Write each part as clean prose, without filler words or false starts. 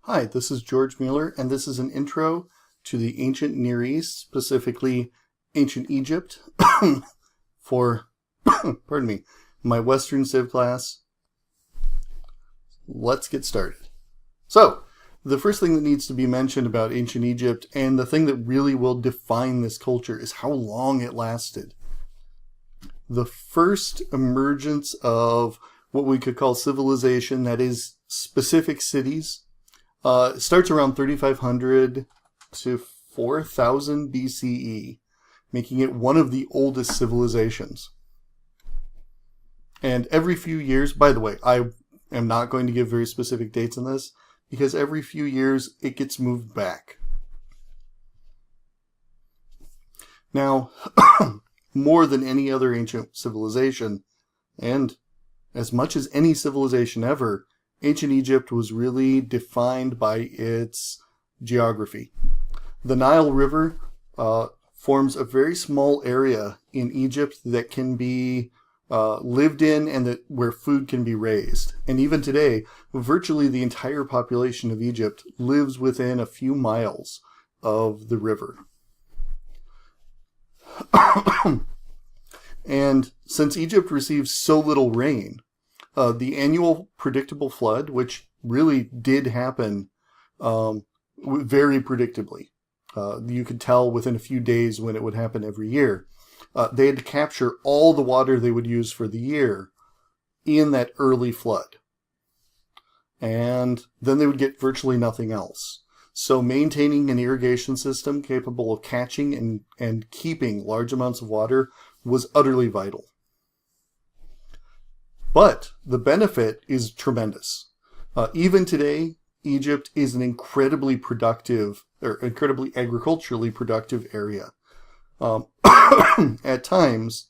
Hi, this is George Mueller, and this is an intro to the ancient Near East, specifically ancient Egypt, for, pardon me, my Western Civ class. Let's get started. So, the first thing that needs to be mentioned about ancient Egypt, and the thing that really will define this culture, is how long it lasted. The first emergence of what we could call civilization, that is, specific cities, starts around 3500 to 4000 BCE, making it one of the oldest civilizations. And every few years, by the way, I am not going to give very specific dates on this, because every few years it gets moved back. Now, more than any other ancient civilization, and as much as any civilization ever, ancient Egypt was really defined by its geography. The Nile River forms a very small area in Egypt that can be lived in and where food can be raised. And even today, virtually the entire population of Egypt lives within a few miles of the river. And since Egypt receives so little rain, the annual predictable flood, which really did happen very predictably. You could tell within a few days when it would happen every year. They had to capture all the water they would use for the year in that early flood. And then they would get virtually nothing else. So maintaining an irrigation system capable of catching and keeping large amounts of water was utterly vital. But the benefit is tremendous. Even today, Egypt is an incredibly productive, or incredibly agriculturally productive area. At times,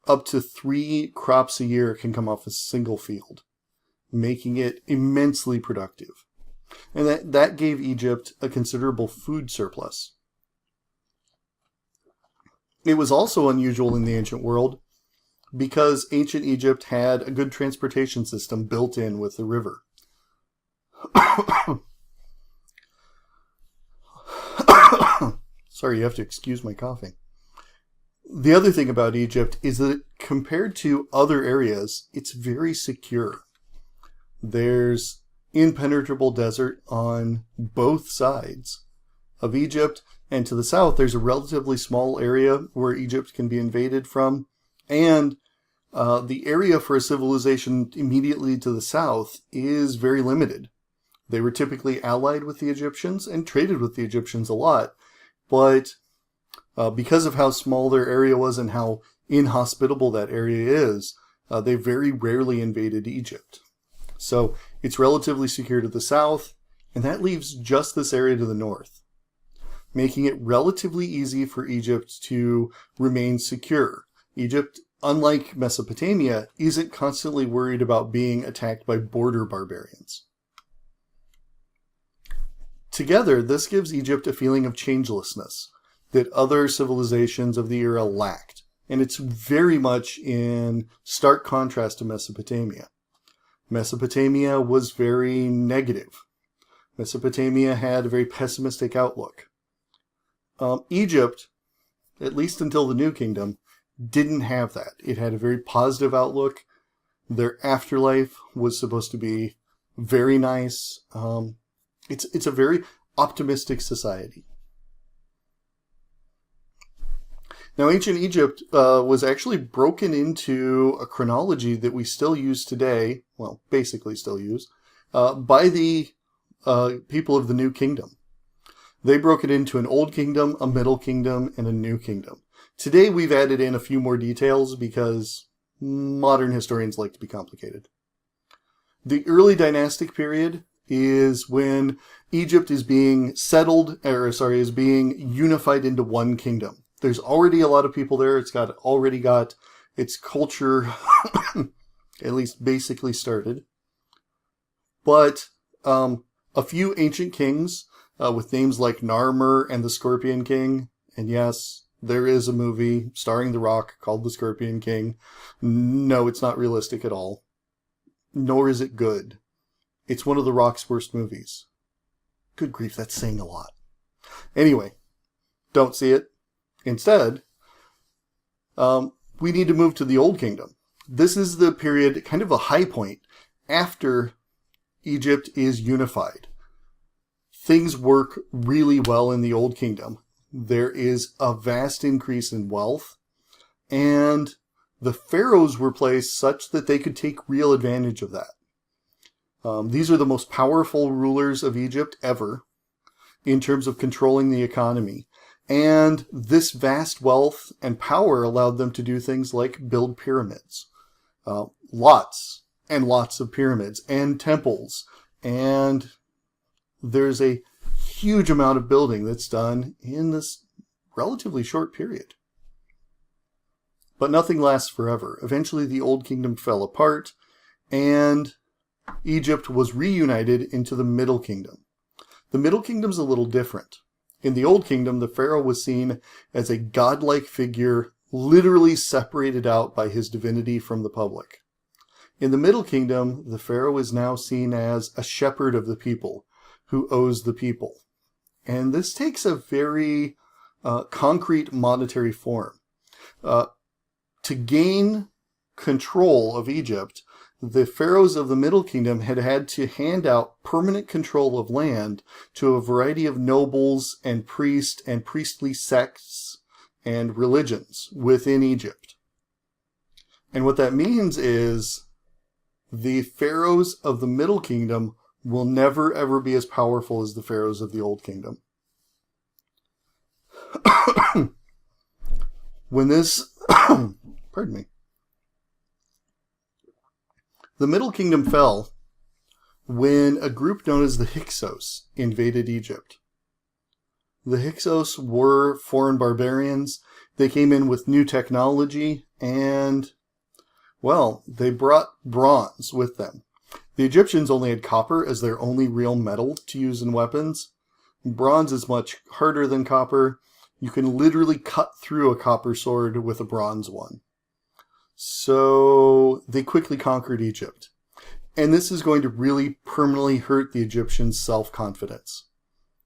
up to 3 crops a year can come off a single field, making it immensely productive. And that gave Egypt a considerable food surplus. It was also unusual in the ancient world because ancient Egypt had a good transportation system built in with the river. Sorry, you have to excuse my coughing. The other thing about Egypt is that compared to other areas, it's very secure. There's impenetrable desert on both sides of Egypt, and to the south there's a relatively small area where Egypt can be invaded from, and the area for a civilization immediately to the south is very limited. They were typically allied with the Egyptians and traded with the Egyptians a lot, but because of how small their area was and how inhospitable that area is, they very rarely invaded Egypt. So it's relatively secure to the south, and that leaves just this area to the north, making it relatively easy for Egypt to remain secure. Egypt, unlike Mesopotamia, isn't constantly worried about being attacked by border barbarians. Together, this gives Egypt a feeling of changelessness that other civilizations of the era lacked, and it's very much in stark contrast to Mesopotamia. Mesopotamia was very negative. Mesopotamia had a very pessimistic outlook. Egypt, at least until the New Kingdom, didn't have that. It had a very positive outlook. Their afterlife was supposed to be very nice. It's a very optimistic society. Now, ancient Egypt was actually broken into a chronology that we still use today, well, basically still use, by the people of the New Kingdom. They broke it into an Old Kingdom, a Middle Kingdom, and a New Kingdom. Today we've added in a few more details because modern historians like to be complicated. The early dynastic period is when Egypt is being is being unified into one kingdom. There's already a lot of people there. It's already got its culture at least basically started. But a few ancient kings with names like Narmer and the Scorpion King, and yes, there is a movie starring The Rock called The Scorpion King. No, it's not realistic at all. Nor is it good. It's one of The Rock's worst movies. Good grief, that's saying a lot. Anyway, don't see it. Instead, we need to move to the Old Kingdom. This is the period, kind of a high point, after Egypt is unified. Things work really well in the Old Kingdom. There is a vast increase in wealth, and the pharaohs were placed such that they could take real advantage of that. These are the most powerful rulers of Egypt ever in terms of controlling the economy. And this vast wealth and power allowed them to do things like build pyramids. Lots and lots of pyramids and temples. And there's a huge amount of building that's done in this relatively short period. But nothing lasts forever. Eventually the Old Kingdom fell apart, and Egypt was reunited into the Middle Kingdom. The Middle Kingdom's a little different. In the Old Kingdom, the pharaoh was seen as a godlike figure, literally separated out by his divinity from the public. In the Middle Kingdom, the pharaoh is now seen as a shepherd of the people, who owes the people. And this takes a very concrete monetary form. To gain control of Egypt, the pharaohs of the Middle Kingdom had to hand out permanent control of land to a variety of nobles and priests and priestly sects and religions within Egypt. And what that means is the pharaohs of the Middle Kingdom will never ever be as powerful as the pharaohs of the Old Kingdom. When this, pardon me, the Middle Kingdom fell when a group known as the Hyksos invaded Egypt. The Hyksos were foreign barbarians. They came in with new technology and, well, they brought bronze with them. The Egyptians only had copper as their only real metal to use in weapons. Bronze is much harder than copper. You can literally cut through a copper sword with a bronze one. So they quickly conquered Egypt. And this is going to really permanently hurt the Egyptians' self-confidence.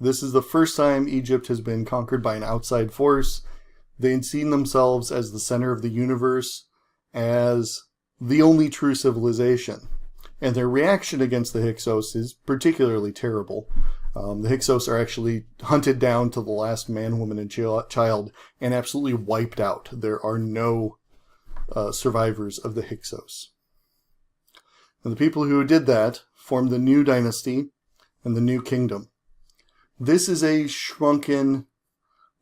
This is the first time Egypt has been conquered by an outside force. They had seen themselves as the center of the universe, as the only true civilization. And their reaction against the Hyksos is particularly terrible. The Hyksos are actually hunted down to the last man, woman, and child and absolutely wiped out. There are no survivors of the Hyksos. And the people who did that formed the new dynasty and the new kingdom. This is a shrunken,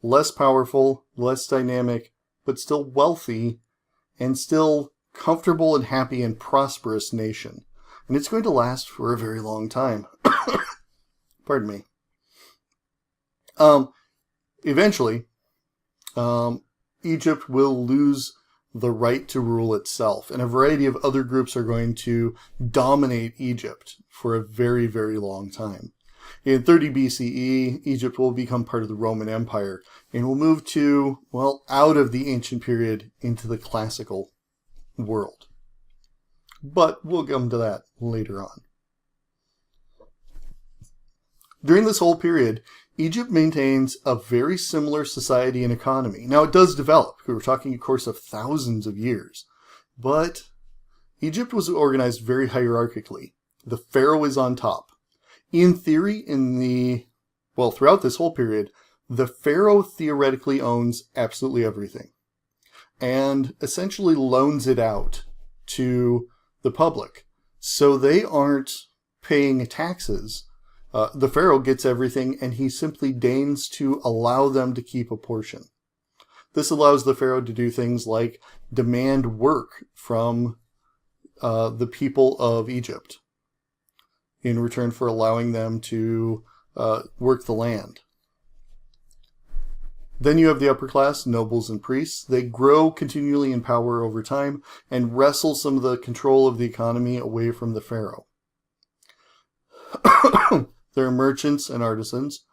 less powerful, less dynamic, but still wealthy and still comfortable and happy and prosperous nation. And it's going to last for a very long time. Pardon me. Eventually, Egypt will lose the right to rule itself, and a variety of other groups are going to dominate Egypt for a very, very long time. In 30 BCE, Egypt will become part of the Roman Empire, and will move to, well, out of the ancient period into the classical world. But we'll come to that later on. During this whole period, Egypt maintains a very similar society and economy. Now, it does develop. We're talking a course of thousands of years. But Egypt was organized very hierarchically. The pharaoh is on top. In theory, throughout this whole period, the pharaoh theoretically owns absolutely everything and essentially loans it out to the public. So they aren't paying taxes. The pharaoh gets everything, and he simply deigns to allow them to keep a portion. This allows the pharaoh to do things like demand work from the people of Egypt in return for allowing them to work the land. Then you have the upper class, nobles and priests. They grow continually in power over time and wrestle some of the control of the economy away from the pharaoh. There are merchants and artisans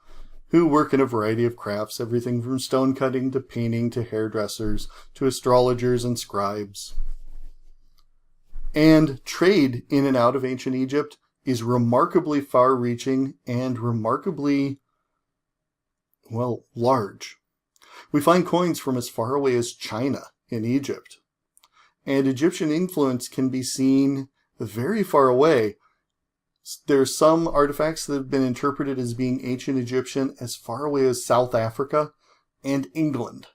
who work in a variety of crafts, everything from stone cutting to painting to hairdressers to astrologers and scribes. And trade in and out of ancient Egypt is remarkably far-reaching and remarkably, well, large. We find coins from as far away as China in Egypt. And Egyptian influence can be seen very far away. There's some artifacts that have been interpreted as being ancient Egyptian as far away as South Africa and England.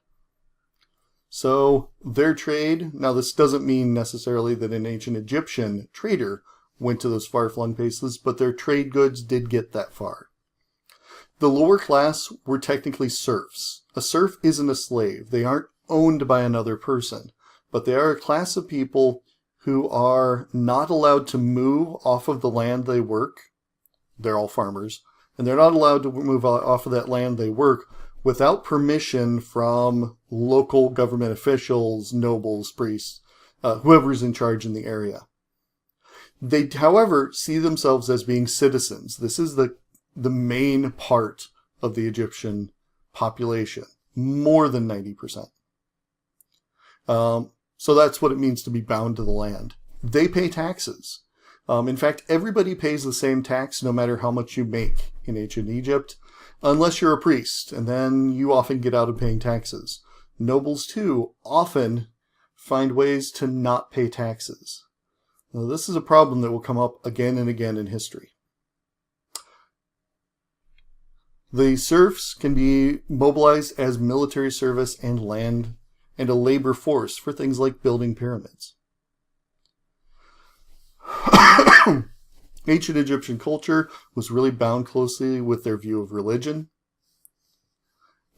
So their trade, now this doesn't mean necessarily that an ancient Egyptian trader went to those far-flung places, but their trade goods did get that far. The lower class were technically serfs. A serf isn't a slave. They aren't owned by another person, but they are a class of people who are not allowed to move off of the land they work. They're all farmers, and they're not allowed to move off of that land they work without permission from local government officials, nobles, priests, whoever's in charge in the area. They, however, see themselves as being citizens. This is the main part of the Egyptian population, more than 90%. So that's what it means to be bound to the land. They pay taxes. In fact, everybody pays the same tax no matter how much you make in ancient Egypt, unless you're a priest, and then you often get out of paying taxes. Nobles, too, often find ways to not pay taxes. Now, this is a problem that will come up again and again in history. The serfs can be mobilized as military service and land and a labor force for things like building pyramids. Ancient Egyptian culture was really bound closely with their view of religion.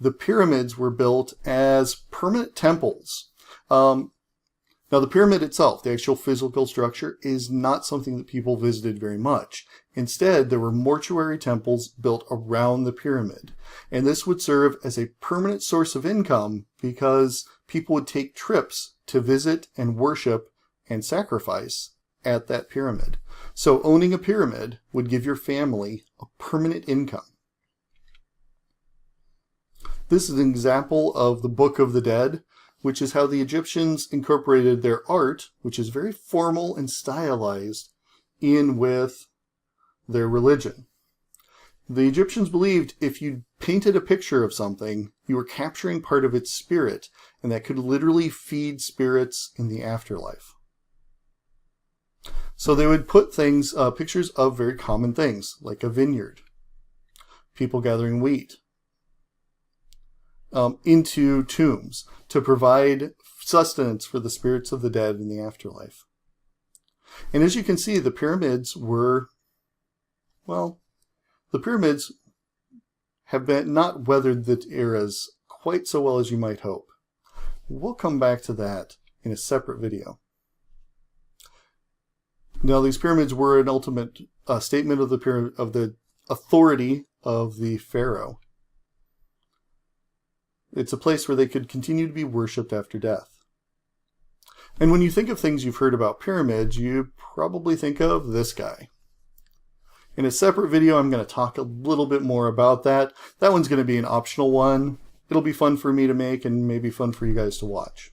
The pyramids were built as permanent temples. Now, the pyramid itself, the actual physical structure, is not something that people visited very much. Instead, there were mortuary temples built around the pyramid. And this would serve as a permanent source of income because people would take trips to visit and worship and sacrifice at that pyramid. So owning a pyramid would give your family a permanent income. This is an example of the Book of the Dead, which is how the Egyptians incorporated their art, which is very formal and stylized, in with their religion. The Egyptians believed if you painted a picture of something, you were capturing part of its spirit, and that could literally feed spirits in the afterlife. So they would put things, pictures of very common things, like a vineyard, people gathering wheat, into tombs to provide sustenance for the spirits of the dead in the afterlife. And as you can see, the pyramids were, well, the pyramids have been not weathered the eras quite so well as you might hope. We'll come back to that in a separate video. Now, these pyramids were an ultimate statement of the authority of the pharaoh. It's a place where they could continue to be worshipped after death. And when you think of things you've heard about pyramids, you probably think of this guy. In a separate video, I'm going to talk a little bit more about that. That one's going to be an optional one. It'll be fun for me to make and maybe fun for you guys to watch.